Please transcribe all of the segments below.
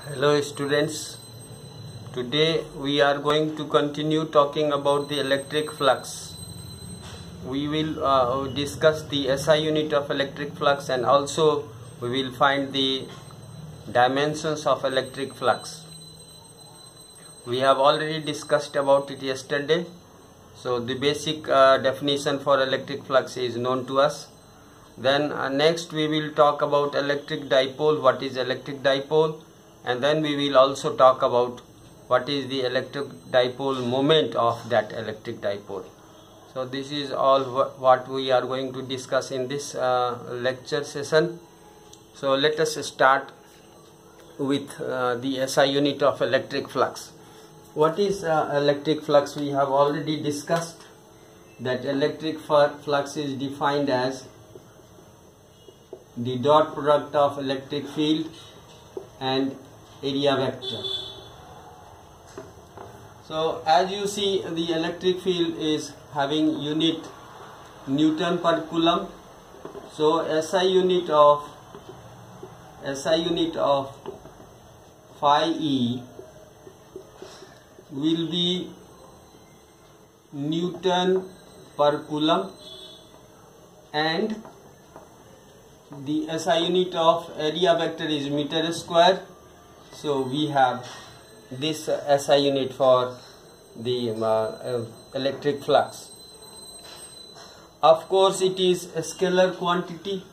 Hello students, today we are going to continue talking about the electric flux. We will discuss the SI unit of electric flux, and also we will find the dimensions of electric flux. We have already discussed about it yesterday, so the basic definition for electric flux is known to us. Then next we will talk about electric dipole, what is electric dipole, and then we will also talk about what is the electric dipole moment of that electric dipole. So this is all what we are going to discuss in this lecture session. So let us start with the SI unit of electric flux. What is electric flux? We have already discussed that electric flux is defined as the dot product of electric field and area vector. So as you see, the electric field is having unit Newton per coulomb. So SI unit of phi E will be Newton per coulomb, and the SI unit of area vector is meter square. So we have this SI unit for the electric flux. Of course, it is a scalar quantity.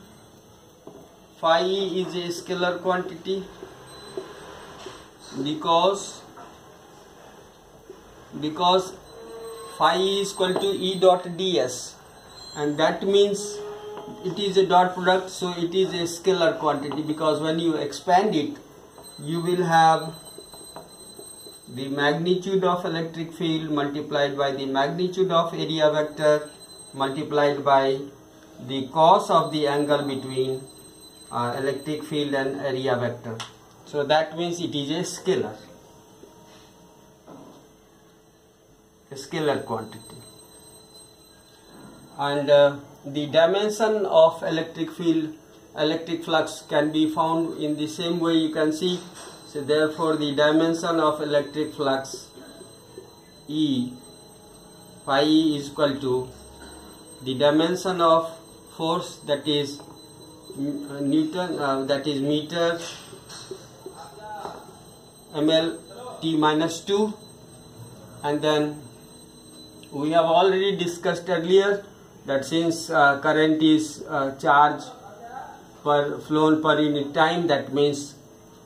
Phi E is a scalar quantity because phi E is equal to E dot ds, and that means it is a dot product, so it is a scalar quantity, because when you expand it, you will have the magnitude of electric field multiplied by the magnitude of area vector multiplied by the cos of the angle between electric field and area vector. So that means it is a scalar quantity. And the dimension of electric flux can be found in the same way. You can see, so therefore the dimension of electric flux phi E is equal to the dimension of force, that is Newton, that is meter ml t minus 2. And then we have already discussed earlier that since current is charge flown per unit time, that means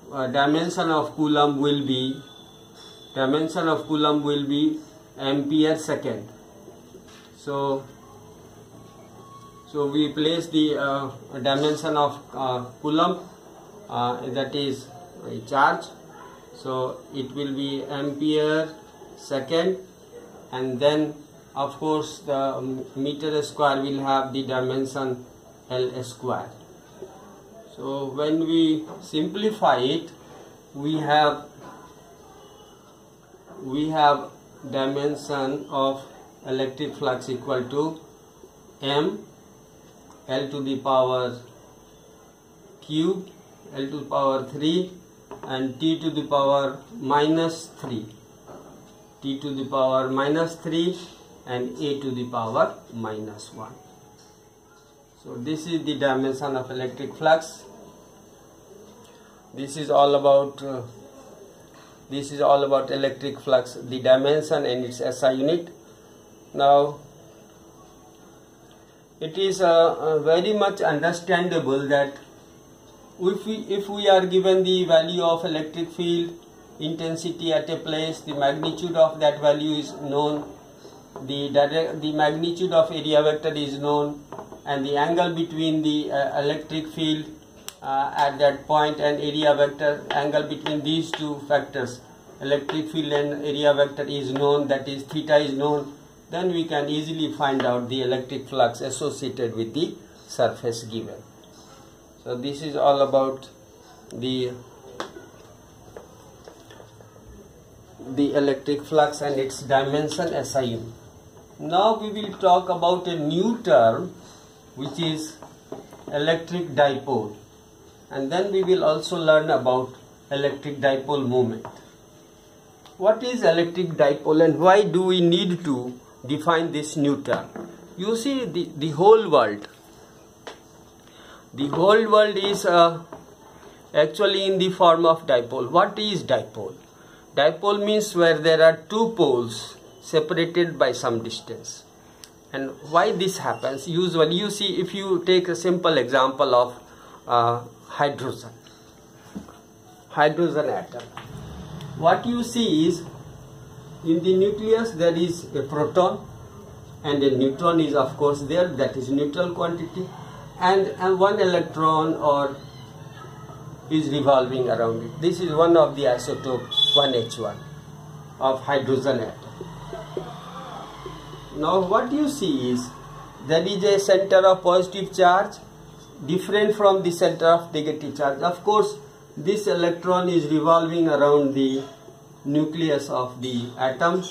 dimension of coulomb will be ampere second. So we place the dimension of coulomb, that is a charge, so it will be ampere second, and then of course the meter square will have the dimension L square. So when we simplify it, we have dimension of electric flux equal to m L to the power cube, L to the power 3, and t to the power minus 3, t to the power minus 3, and a to the power minus 1. So this is the dimension of electric flux. This is all about electric flux, the dimension and its SI unit. Now it is very much understandable that if we are given the value of electric field intensity at a place, the magnitude of that value is known, the magnitude of area vector is known, and the angle between the electric field at that point and area vector, angle between these two factors, electric field and area vector, is known, that is theta is known, then we can easily find out the electric flux associated with the surface given. So this is all about the electric flux and its dimension SI unit. Now we will talk about a new term, which is electric dipole, and then we will also learn about electric dipole moment. What is electric dipole and why do we need to define this new term? You see, the whole world is actually in the form of dipole. What is dipole? Dipole means where there are two poles separated by some distance. And why this happens? Usually, you see, if you take a simple example of hydrogen atom, what you see is in the nucleus there is a proton and a neutron is of course there, that is neutral quantity, and one electron or is revolving around it. This is one of the isotopes 1H1 of hydrogen atom. Now what you see is there is a center of positive charge different from the center of negative charge. Of course, this electron is revolving around the nucleus of the atom.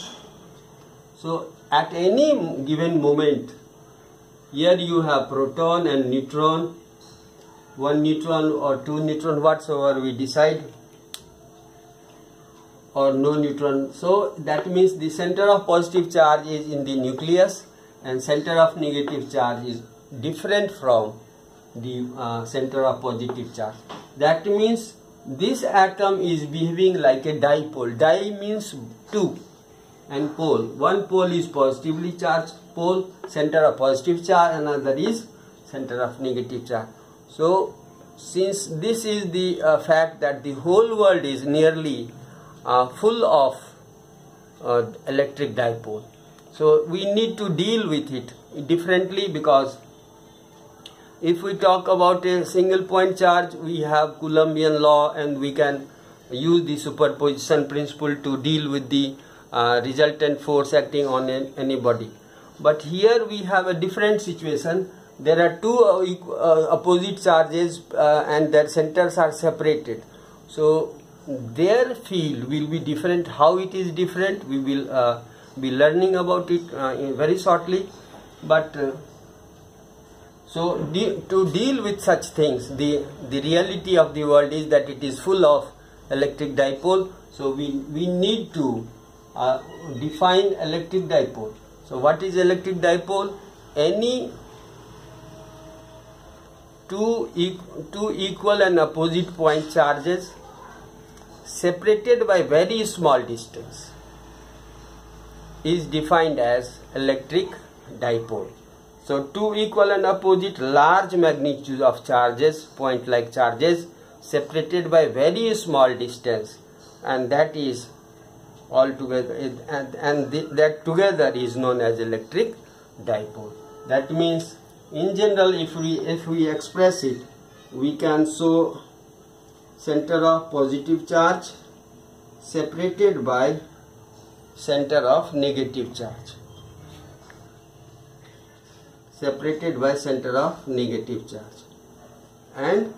So at any given moment, here you have proton and neutron, one neutron or two neutron, whatsoever we decide, or no neutron. So that means the center of positive charge is in the nucleus and center of negative charge is different from the center of positive charge. That means this atom is behaving like a dipole. Di means two and pole. One pole is positively charged pole, center of positive charge, another is center of negative charge. So since this is the fact that the whole world is nearly full of electric dipole, so we need to deal with it differently, because if we talk about a single point charge, we have Coulombian law and we can use the superposition principle to deal with the resultant force acting on any body. But here we have a different situation. There are two opposite charges and their centers are separated. So their field will be different. How it is different, we will be learning about it very shortly. But so to deal with such things, the reality of the world is that it is full of electric dipole. So we need to define electric dipole. So what is electric dipole? Any two equal and opposite point charges separated by very small distance is defined as electric dipole. So two equal and opposite large magnitude of charges, point like charges, separated by very small distance, and that is all together, and that together is known as electric dipole. That means in general, if we express it, we can show center of positive charge separated by center of negative charge, separated by center of negative charge, and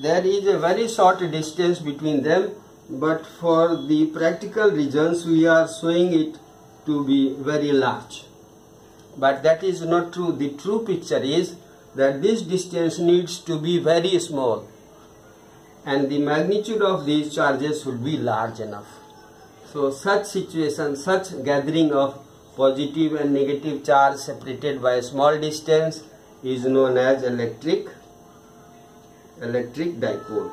there is a very short distance between them, but for the practical reasons we are showing it to be very large. But that is not true. The true picture is that this distance needs to be very small and the magnitude of these charges should be large enough. So such situation, such gathering of positive and negative charge separated by a small distance is known as electric dipole.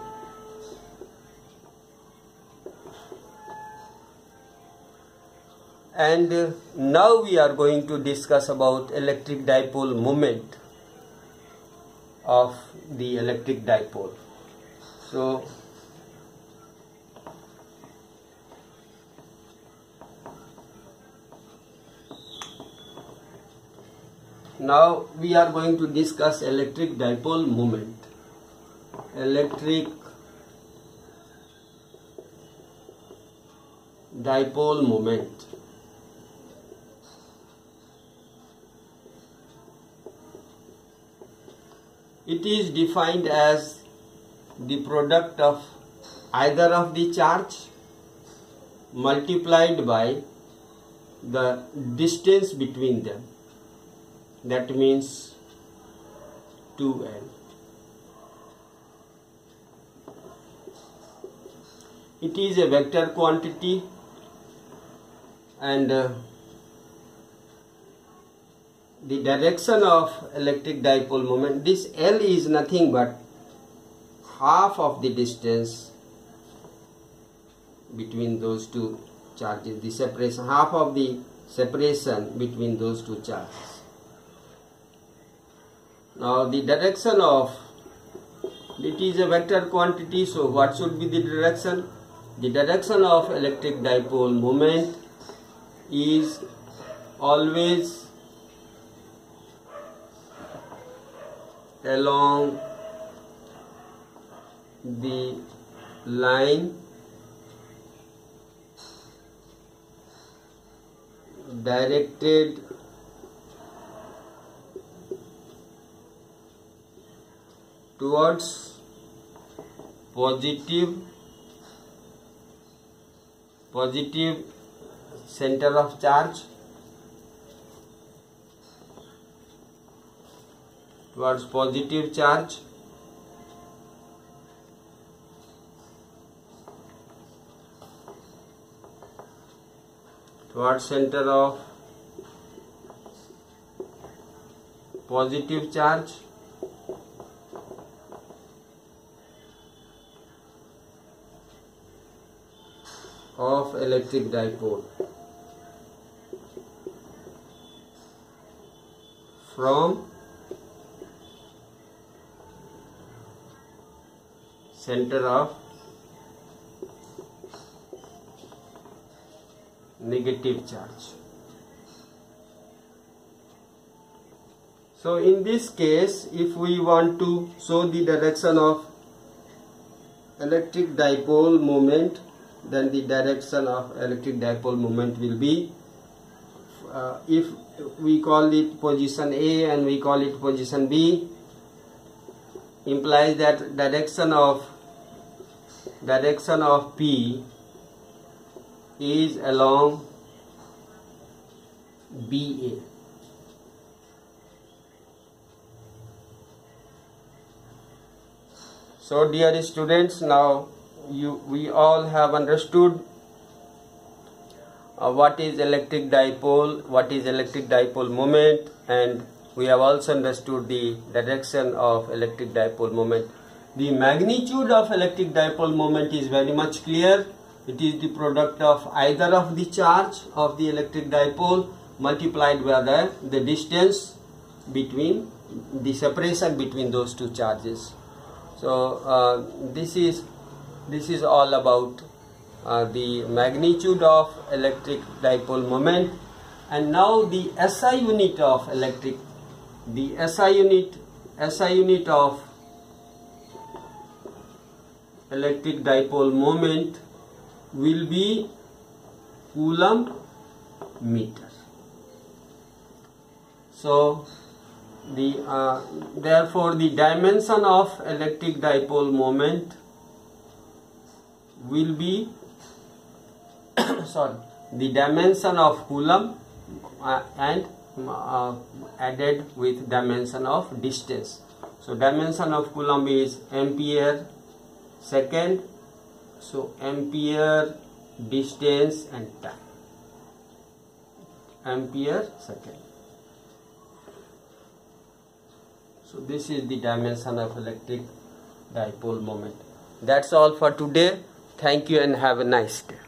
And now we are going to discuss about electric dipole moment of the electric dipole. So now we are going to discuss electric dipole moment. Electric dipole moment. It is defined as the product of either of the charge multiplied by the distance between them. That means 2L. it is a vector quantity, and the direction of electric dipole moment, this L is nothing but half of the distance between those two charges, the separation, half of the separation between those two charges. Now the direction of, it is a vector quantity, so what should be the direction? The direction of electric dipole moment is always along the line directed towards positive center of charge, towards positive charge, towards center of positive charge, of electric dipole from center of negative charge. So in this case, if we want to show the direction of electric dipole moment, then the direction of electric dipole moment will be, if we call it position A and we call it position B, implies that direction of P is along BA. So dear students, now we all have understood what is electric dipole, what is electric dipole moment, and we have also understood the direction of electric dipole moment. The magnitude of electric dipole moment is very much clear. It is the product of either of the charge of the electric dipole multiplied by the distance between, the separation between those two charges. So this is all about the magnitude of electric dipole moment. And now the SI unit of electric, the SI unit of electric dipole moment will be Coulomb meter. So therefore the dimension of electric dipole moment will be the dimension of Coulomb and added with dimension of distance. So dimension of Coulomb is ampere second, so ampere, distance and time, ampere second. So this is the dimension of electric dipole moment. That's all for today. Thank you and have a nice day.